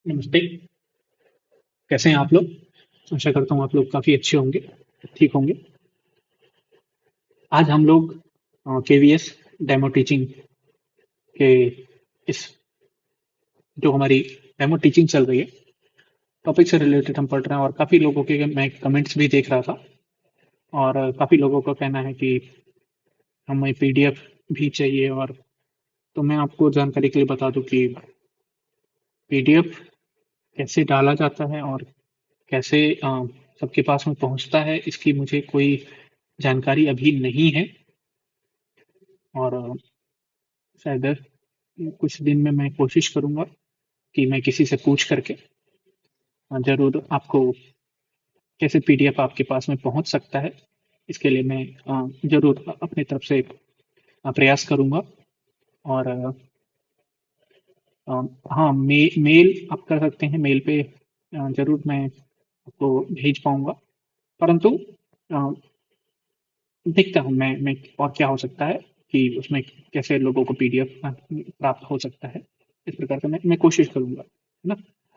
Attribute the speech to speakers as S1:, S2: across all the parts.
S1: नमस्ते। कैसे हैं आप लोग? आशा करता हूँ आप लोग काफ़ी अच्छे होंगे, ठीक होंगे। आज हम लोग केवीएस डेमो टीचिंग के इस जो हमारी डेमो टीचिंग चल रही है, टॉपिक से रिलेटेड हम पढ़ रहे हैं और काफ़ी लोगों के मैं कमेंट्स भी देख रहा था और काफ़ी लोगों का कहना है कि हमें पीडीएफ भी चाहिए। और तो मैं आपको जानकारी के लिए बता दूं कि पीडीएफ कैसे डाला जाता है और कैसे सबके पास में पहुंचता है, इसकी मुझे कोई जानकारी अभी नहीं है। और शायद कुछ दिन में मैं कोशिश करूंगा कि मैं किसी से पूछ करके जरूर आपको कैसे पीडीएफ आपके पास में पहुंच सकता है, इसके लिए मैं जरूर अपनी तरफ से प्रयास करूंगा। और हाँ, मेल आप कर सकते हैं, मेल पे जरूर मैं आपको भेज पाऊंगा। परंतु अ, देखता हूँ मैं और क्या हो सकता है कि उसमें कैसे लोगों को पीडीएफ प्राप्त हो सकता है। इस प्रकार से मैं कोशिश करूंगा, है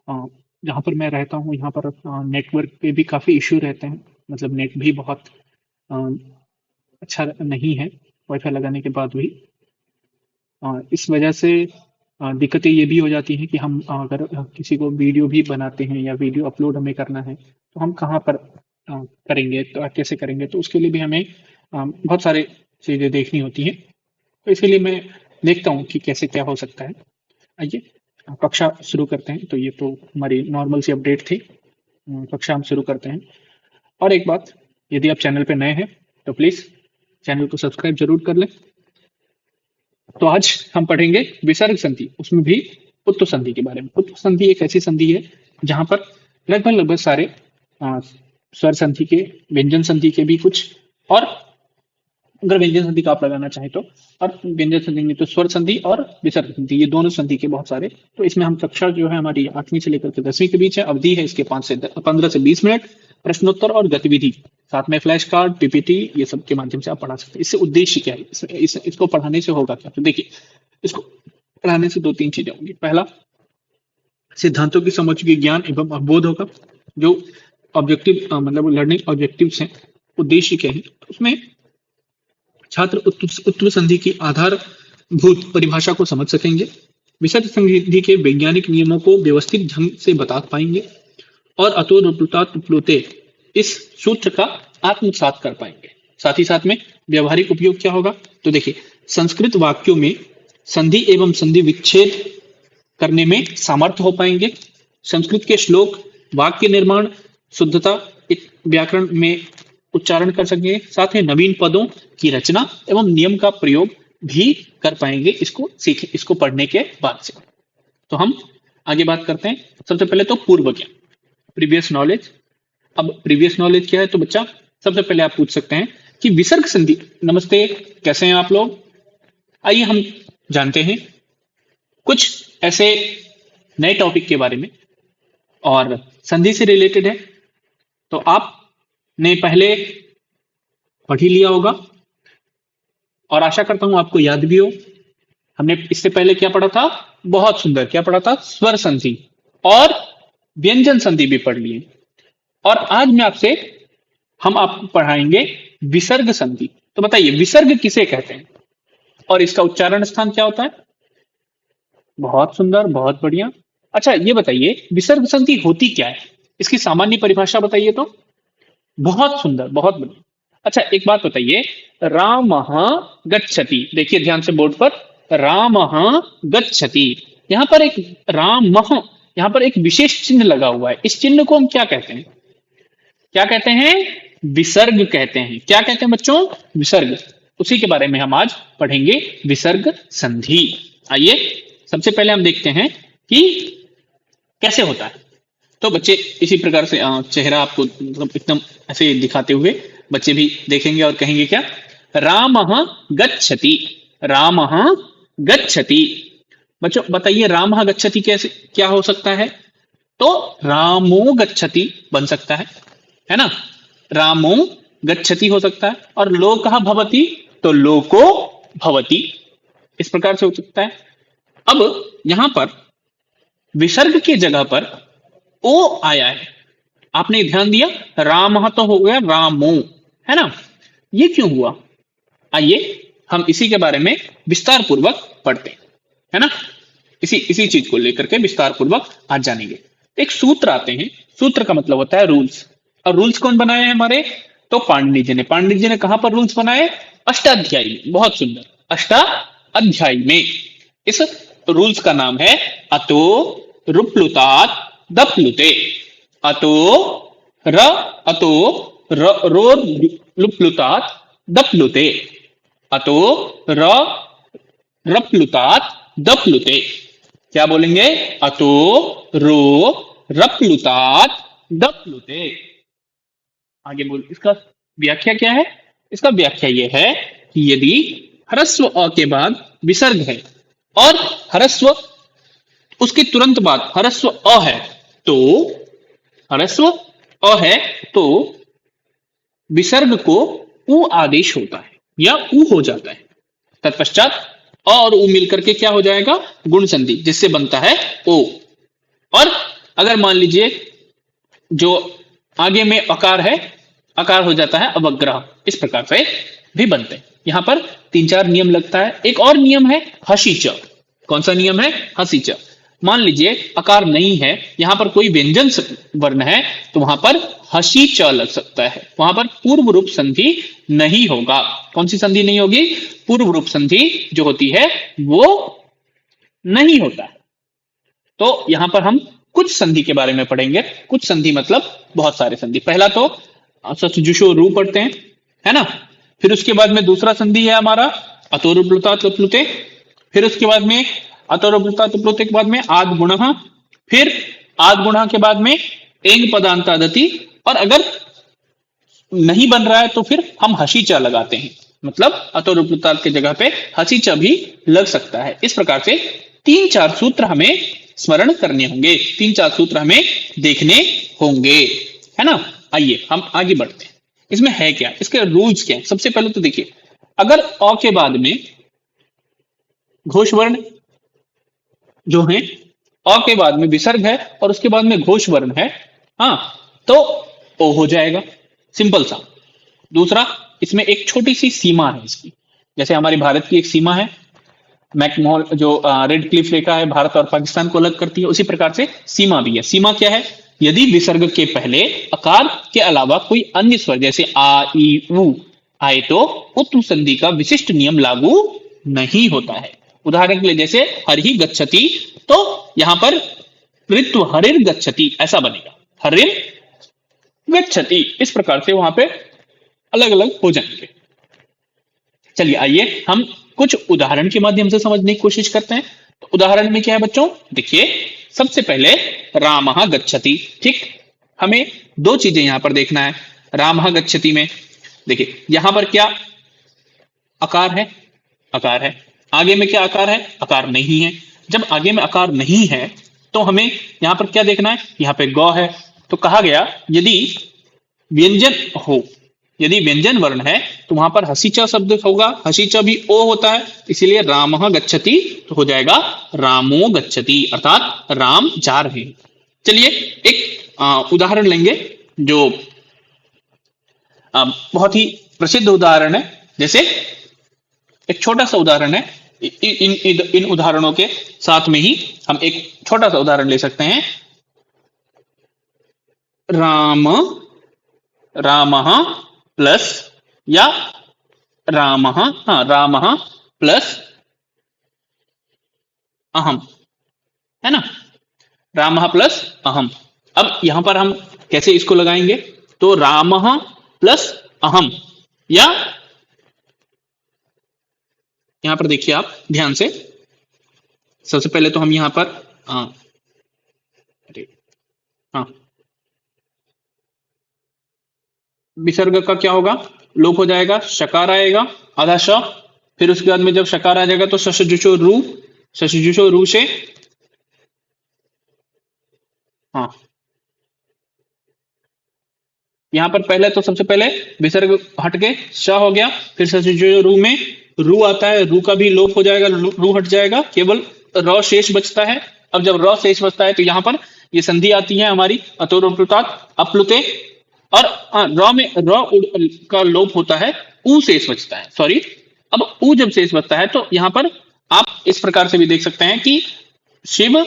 S1: ना। जहाँ पर मैं रहता हूँ यहाँ पर नेटवर्क पे भी काफ़ी इश्यू रहते हैं। मतलब नेट भी बहुत अ, अच्छा नहीं है वाईफाई लगाने के बाद भी। इस वजह से दिक्कतें ये भी हो जाती हैं कि हम अगर किसी को वीडियो भी बनाते हैं या वीडियो अपलोड हमें करना है, तो हम कहाँ पर करेंगे, तो कैसे करेंगे, तो उसके लिए भी हमें बहुत सारे चीज़ें देखनी होती हैं। तो इसीलिए मैं देखता हूँ कि कैसे क्या हो सकता है। आइए कक्षा शुरू करते हैं। तो ये तो हमारी नॉर्मल सी अपडेट थी। कक्षा हम शुरू करते हैं। और एक बात, यदि आप चैनल पे नए हैं तो प्लीज़ चैनल को सब्सक्राइब जरूर कर लें। तो आज हम पढ़ेंगे विसर्ग संधि, उसमें भी उत्व संधि के बारे में। उत्व संधि एक ऐसी संधि है जहां पर लगभग लगभग सारे अ, स्वर संधि के, व्यंजन संधि के भी कुछ, और अगर व्यंजन संधि का आप लगाना चाहें तो, और व्यंजन संधि नहीं तो स्वर संधि और विसर्ग संधि, ये दोनों संधि के बहुत सारे। तो इसमें हम कक्षा जो है हमारी 8वीं से लेकर के 10वीं के बीच है, अवधि है इसके 15 से 20 मिनट, प्रश्नोत्तर और गतिविधि, साथ में फ्लैश कार्ड, पीपीटी, ये सब के माध्यम से आप पढ़ा सकते हैं। इससे उद्देश्य क्या है, इसको पढ़ाने से होगा क्या? तो देखिए, इसको पढ़ाने से दो तीन चीजें होंगी। पहला, सिद्धांतों की समझ के ज्ञान एवं अवबोध होगा। जो ऑब्जेक्टिव मतलब लर्निंग ऑब्जेक्टिव्स हैं, उद्देश्य क्या है, तो उसमें छात्र उत्तर संधि की आधारभूत परिभाषा को समझ सकेंगे, विसर्ग संधि के वैज्ञानिक नियमों को व्यवस्थित ढंग से बता पाएंगे और अतोरुते इस सूत्र का आत्मसात कर पाएंगे। साथ ही साथ में व्यवहारिक उपयोग क्या होगा, तो देखिए, संस्कृत वाक्यों में संधि एवं संधि विच्छेद करने में सामर्थ्य हो पाएंगे। संस्कृत के श्लोक, वाक्य निर्माण, शुद्धता, व्याकरण में उच्चारण कर सकेंगे। साथ में नवीन पदों की रचना एवं नियम का प्रयोग भी कर पाएंगे, इसको पढ़ने के बाद से। तो हम आगे बात करते हैं। सबसे पहले तो पूर्व ज्ञान, प्रीवियस नॉलेज। अब प्रीवियस नॉलेज क्या है, तो बच्चा सबसे पहले आप पूछ सकते हैं कि विसर्ग संधि। नमस्ते, कैसे हैं आप लोग? आइए हम जानते हैं कुछ ऐसे नए टॉपिक के बारे में, और संधि से रिलेटेड है। तो आपने पहले पढ़ ही लिया होगा और आशा करता हूं आपको याद भी हो। हमने इससे पहले क्या पढ़ा था? बहुत सुंदर, क्या पढ़ा था? स्वर संधि और व्यंजन संधि भी पढ़ लिए। और आज मैं आपसे हम आपको पढ़ाएंगे विसर्ग संधि। तो बताइए, विसर्ग किसे कहते हैं और इसका उच्चारण स्थान क्या होता है? बहुत सुंदर, बहुत बढ़िया। अच्छा, ये बताइए, विसर्ग संधि होती क्या है, इसकी सामान्य परिभाषा बताइए तो। बहुत सुंदर, बहुत बढ़िया। अच्छा, एक बात बताइए, रामः गच्छति, देखिए ध्यान से बोर्ड पर, रामः गच्छति, यहां पर एक रामः, यहां पर एक विशेष चिन्ह लगा हुआ है। इस चिन्ह को हम क्या कहते हैं? क्या कहते हैं? विसर्ग कहते हैं। क्या कहते हैं बच्चों? विसर्ग। उसी के बारे में हम आज पढ़ेंगे, विसर्ग संधि। आइए सबसे पहले हम देखते हैं कि कैसे होता है। तो बच्चे इसी प्रकार से चेहरा आपको मतलब एकदम ऐसे दिखाते हुए बच्चे भी देखेंगे और कहेंगे क्या? रामः गच्छति, रामः गच्छति। बच्चों बताइए, रामः गच्छति कैसे क्या हो सकता है? तो रामो गच्छति बन सकता है ना। रामो गच्छति हो सकता है, और लोकः भवति तो लोको भवति, इस प्रकार से हो सकता है। अब यहां पर विसर्ग के जगह पर ओ आया है। आपने ध्यान दिया, राम तो हो गया रामो, है ना? ये क्यों हुआ? आइए हम इसी के बारे में विस्तार पूर्वक पढ़ते हैं, है ना? इसी इसी चीज को लेकर के विस्तार पूर्वक आज जानेंगे। एक सूत्र आते हैं, सूत्र का मतलब होता है रूल्स। और रूल्स कौन बनाए हैं हमारे? तो पाणिनि जी ने। पाणिनि जी ने कहां पर रूल्स बनाए? अष्टाध्यायी में। बहुत सुंदर, अष्टाध्यायी में। इस रूल्स का नाम है अतो रुप्लुतात दप्लुते। अतो र अतो रो लुप्लुतात दप्लुते। अतो र रप्लुतात दप्लुते। क्या बोलेंगे? अतो रो रप्लुतात दप्लुते। आगे बोल, इसका व्याख्या क्या है? इसका व्याख्या यह है कि यदि ह्रस्व अ के बाद विसर्ग है और ह्रस्व उसके तुरंत बाद ह्रस्व अ है, तो ह्रस्व अ है तो विसर्ग को उ आदेश होता है या उ हो जाता है। तत्पश्चात अ और उ मिलकर के क्या हो जाएगा? गुण संधि, जिससे बनता है ओ। और अगर मान लीजिए जो आगे में अकार है, अकार हो जाता है अवग्रह। इस प्रकार से भी बनते हैं। यहां पर तीन चार नियम लगता है। एक और नियम है हसी च। कौन सा नियम है? हसी च। मान लीजिए अकार नहीं है, यहां पर कोई व्यंजन वर्ण है, तो वहां पर हसी च लग सकता है। वहां पर पूर्व रूप संधि नहीं होगा। कौन सी संधि नहीं होगी? पूर्व रूप संधि जो होती है वो नहीं होता है। तो यहां पर हम कुछ संधि के बारे में पढ़ेंगे। कुछ संधि मतलब बहुत सारे संधि। पहला तो ससजुषो रू पढ़ते हैं, है ना? फिर उसके बाद में दूसरा संधि है हमारा अतोरुप्लुता तुप्लुते। फिर उसके बाद में अतोरुप्लुता तुप्लुते के बाद में आद गुण। फिर आद गुण के बाद में एंग पदांतादति। और अगर नहीं बन रहा है तो फिर हम हसीचा लगाते हैं। मतलब अतोरुप्लुता की जगह पे हसीचा भी लग सकता है। इस प्रकार से तीन चार सूत्र हमें स्मरण करने होंगे, तीन चार सूत्र हमें देखने होंगे, है ना? आइए हम आगे बढ़ते हैं। इसमें है क्या, इसके रूल्स क्या है? सबसे पहले तो देखिए, अगर अ के बाद में घोष वर्ण जो है, अ के बाद में विसर्ग है और उसके बाद में घोष वर्ण है, हाँ, तो ओ हो जाएगा, सिंपल सा। दूसरा, इसमें एक छोटी सी सीमा है इसकी। जैसे हमारी भारत की एक सीमा है, मैकमोहन जो रेड क्लिफ रेखा है, भारत और पाकिस्तान को अलग करती है, उसी प्रकार से सीमा भी है। सीमा क्या है? यदि विसर्ग के पहले अकार के अलावा कोई अन्य स्वर जैसे आ ई उ आए तो उत्तम संधि का विशिष्ट नियम लागू नहीं होता है। उदाहरण के लिए जैसे हरि गच्छति, तो यहां पर ऋत्व हरिर गच्छति ऐसा बनेगा, हरिर गच्छति। इस प्रकार से वहां पे अलग अलग हो जाएंगे। चलिए आइए हम कुछ उदाहरण के माध्यम से समझने की कोशिश करते हैं। तो उदाहरण में क्या है बच्चों? देखिए, सबसे पहले रामः गच्छति। ठीक, हमें दो चीजें यहां पर देखना है। रामः गच्छति में देखिए, यहां पर क्या आकार है? आकार है। आगे में क्या आकार है? आकार नहीं है। जब आगे में आकार नहीं है तो हमें यहां पर क्या देखना है? यहां पे गौ है। तो कहा गया यदि व्यंजन हो, यदि व्यंजन वर्ण है तो वहां पर हसीचा शब्द होगा। हसीचा भी ओ होता है, इसीलिए रामः गच्छति तो हो जाएगा रामो गच्छति, अर्थात राम जा रहे हैं। चलिए एक उदाहरण लेंगे जो बहुत ही प्रसिद्ध उदाहरण है। जैसे एक छोटा सा उदाहरण है, इन उदाहरणों के साथ में ही हम एक छोटा सा उदाहरण ले सकते हैं। राम, रामः प्लस या रामः, हाँ रामः प्लस अहम, है ना? रामः प्लस अहम। अब यहां पर हम कैसे इसको लगाएंगे? तो रामः प्लस अहम, या यहां पर देखिए आप ध्यान से, सबसे पहले तो हम यहां पर हाँ, विसर्ग का क्या होगा? लोप हो जाएगा, शकार आएगा, आधा श। फिर उसके बाद में जब शकार आ जाएगा तो शशजुषो रू, शशजुषो रू से हाँ, यहां पर पहले तो सबसे पहले विसर्ग हट के श हो गया, फिर शशजुषो रू में रू आता है, रू का भी लोप हो जाएगा, रू हट जाएगा, केवल र शेष बचता है। अब जब र शेष बचता है तो यहाँ पर ये संधि आती है हमारी अतोरुपृतात् अप्लुते, और र में का लोप होता है, ऊ शेष बचता है, सॉरी। अब ऊ जब शेष बचता है तो यहाँ पर आप इस प्रकार से भी देख सकते हैं कि शिव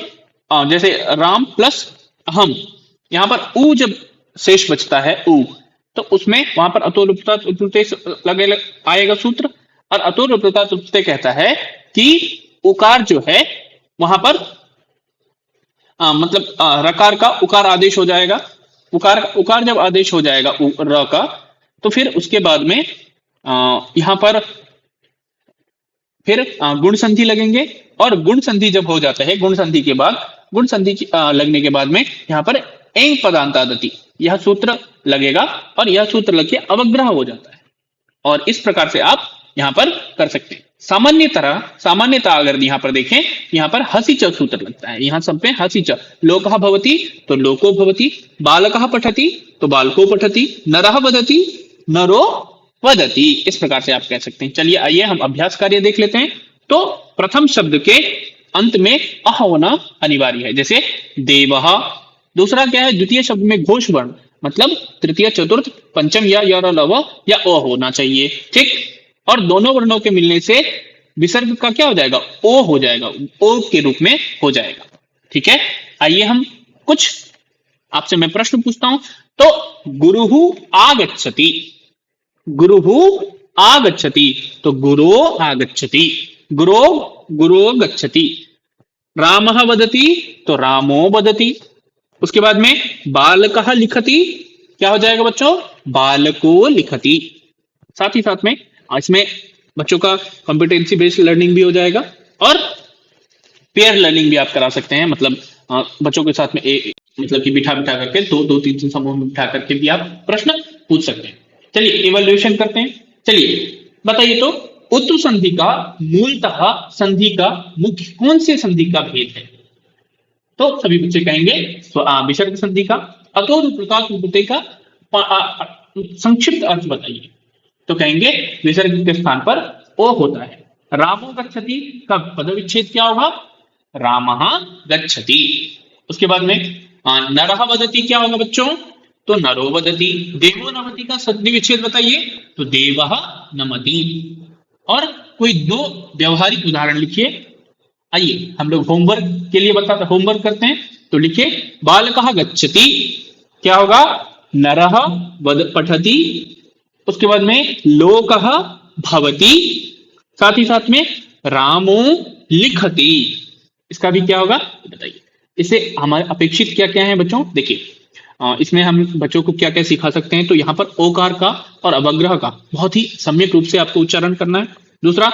S1: जैसे राम प्लस हम, यहाँ पर ऊ जब शेष बचता है ऊ, तो उसमें वहां पर अतोरुपृतात् उपलुते लगे आएगा सूत्र, और अतोरुपृतात् उपलुते कहता है कि उकार जो है वहां पर मतलब रकार का उकार आदेश हो जाएगा। उकार जब आदेश हो जाएगा र का, तो फिर उसके बाद में यहाँ पर फिर गुण संधि लगेंगे, और गुण संधि जब हो जाता है, गुण संधि के बाद गुण संधि लगने के बाद में यहाँ पर एंग पदांतादति यह सूत्र लगेगा, और यह सूत्र लग के अवग्रह हो जाता है। और इस प्रकार से आप यहाँ पर कर सकते हैं। सामान्यतः अगर यहाँ पर देखें, यहाँ पर हसी च सूत्र लगता है, यहाँ सब पे हसी च। लोकः भवति तो लोको भवति, बालकः पठति तो बालको पठति, नरः वदति नरो वदति, इस प्रकार से आप कह सकते हैं। चलिए आइए हम अभ्यास कार्य देख लेते हैं। तो प्रथम शब्द के अंत में अह होना अनिवार्य है, जैसे देवः। दूसरा क्या है, द्वितीय शब्द में घोष वर्ण, मतलब तृतीय चतुर्थ पंचम या य लव या अ होना चाहिए, ठीक। और दोनों वर्णों के मिलने से विसर्ग का क्या हो जाएगा, ओ हो जाएगा, ओ के रूप में हो जाएगा, ठीक है। आइए हम कुछ आपसे मैं प्रश्न पूछता हूं। तो गुरुहु आगच्छति, गुरुहु आगच्छति तो गुरो आगच्छति, गुरो गच्छति। रामः वदति तो रामो वदति। उसके बाद में बालकः लिखति, क्या हो जाएगा बच्चों, बालको लिखति। साथ ही साथ में इसमें बच्चों का कॉम्पिटेंसी बेस्ड लर्निंग भी हो जाएगा, और पेयर लर्निंग भी आप करा सकते हैं, मतलब बच्चों के साथ में मतलब कि बिठा करके दो तीन समूह में बिठा करके भी आप प्रश्न पूछ सकते हैं। चलिए इवैल्यूएशन करते हैं। चलिए बताइए, तो उत्तु संधि का मूलतः संधि का मुख्य कौन से संधि का भेद है? तो सभी बच्चे कहेंगे विसर्ग संधि का। अतोरुपृतात् उपलुते का संक्षिप्त अर्थ बताइए, तो कहेंगे विसर्ग के स्थान पर ओ होता है। रामो गच्छति का पदविच्छेद क्या होगा, रामः गच्छति। उसके बाद में नरः वदति क्या होगा बच्चों, तो नरो वदति। देवो नमति का संधि विच्छेद बताइए, तो देवः नमति। और कोई दो व्यवहारिक उदाहरण लिखिए। आइए हम लोग होमवर्क के लिए होमवर्क करते हैं। तो लिखिए, बालकः गच्छति क्या होगा, नरः पठति। उसके बाद में लोकः भवति, साथ ही साथ में रामो लिखति। इसका भी क्या होगा बताइए। इसे हमारे अपेक्षित क्या क्या है बच्चों, देखिए इसमें हम बच्चों को क्या क्या सिखा सकते हैं। तो यहाँ पर ओकार का और अवग्रह का बहुत ही सम्यक रूप से आपको उच्चारण करना है। दूसरा,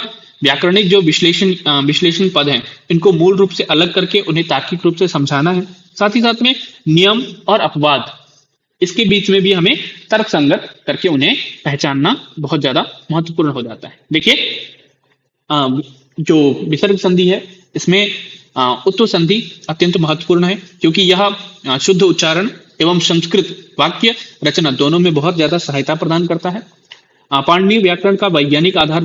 S1: व्याकरणिक जो विश्लेषण पद हैं, इनको मूल रूप से अलग करके उन्हें तार्किक रूप से समझाना है। साथ ही साथ में नियम और अपवाद, इसके बीच में भी हमें तर्क संगत करके उन्हें पहचानना बहुत ज्यादा महत्वपूर्ण हो जाता है। देखिए जो विसर्ग संधि है, इसमें उत्तु संधि अत्यंत महत्वपूर्ण है, क्योंकि यह शुद्ध उच्चारण एवं संस्कृत वाक्य रचना दोनों में बहुत ज्यादा सहायता प्रदान करता है। पाणिनीय व्याकरण का वैज्ञानिक आधार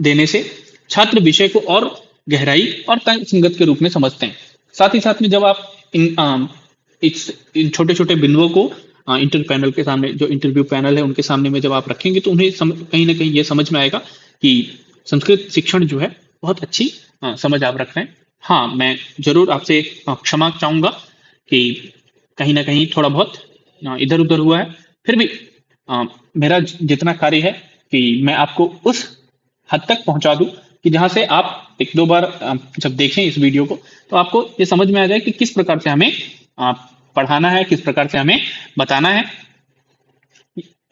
S1: देने से छात्र विषय को और गहराई और तर्क संगत के रूप में समझते हैं। साथ ही साथ में जब आप इन छोटे छोटे बिंदुओं को इंटरव्यू पैनल के सामने, जो इंटरव्यू पैनल है उनके सामने में जब आप रखेंगे, तो उन्हें कहीं ना कहीं ये समझ में आएगा कि संस्कृत शिक्षण जो है बहुत अच्छी समझ आप रख रहे हैं। हाँ, मैं जरूर आपसे क्षमा चाहूंगा कि कहीं ना कहीं थोड़ा बहुत इधर उधर हुआ है। फिर भी मेरा जितना कार्य है कि मैं आपको उस हद तक पहुंचा दूं कि जहां से आप एक दो बार जब देखें इस वीडियो को, तो आपको ये समझ में आ जाए कि किस प्रकार से हमें पढ़ाना है, किस प्रकार से हमें बताना है।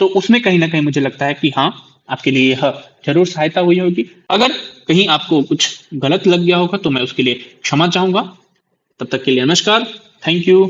S1: तो उसमें कहीं ना कहीं मुझे लगता है कि हाँ, आपके लिए यह जरूर सहायता हुई होगी। अगर कहीं आपको कुछ गलत लग गया होगा तो मैं उसके लिए क्षमा चाहूंगा। तब तक के लिए नमस्कार, थैंक यू।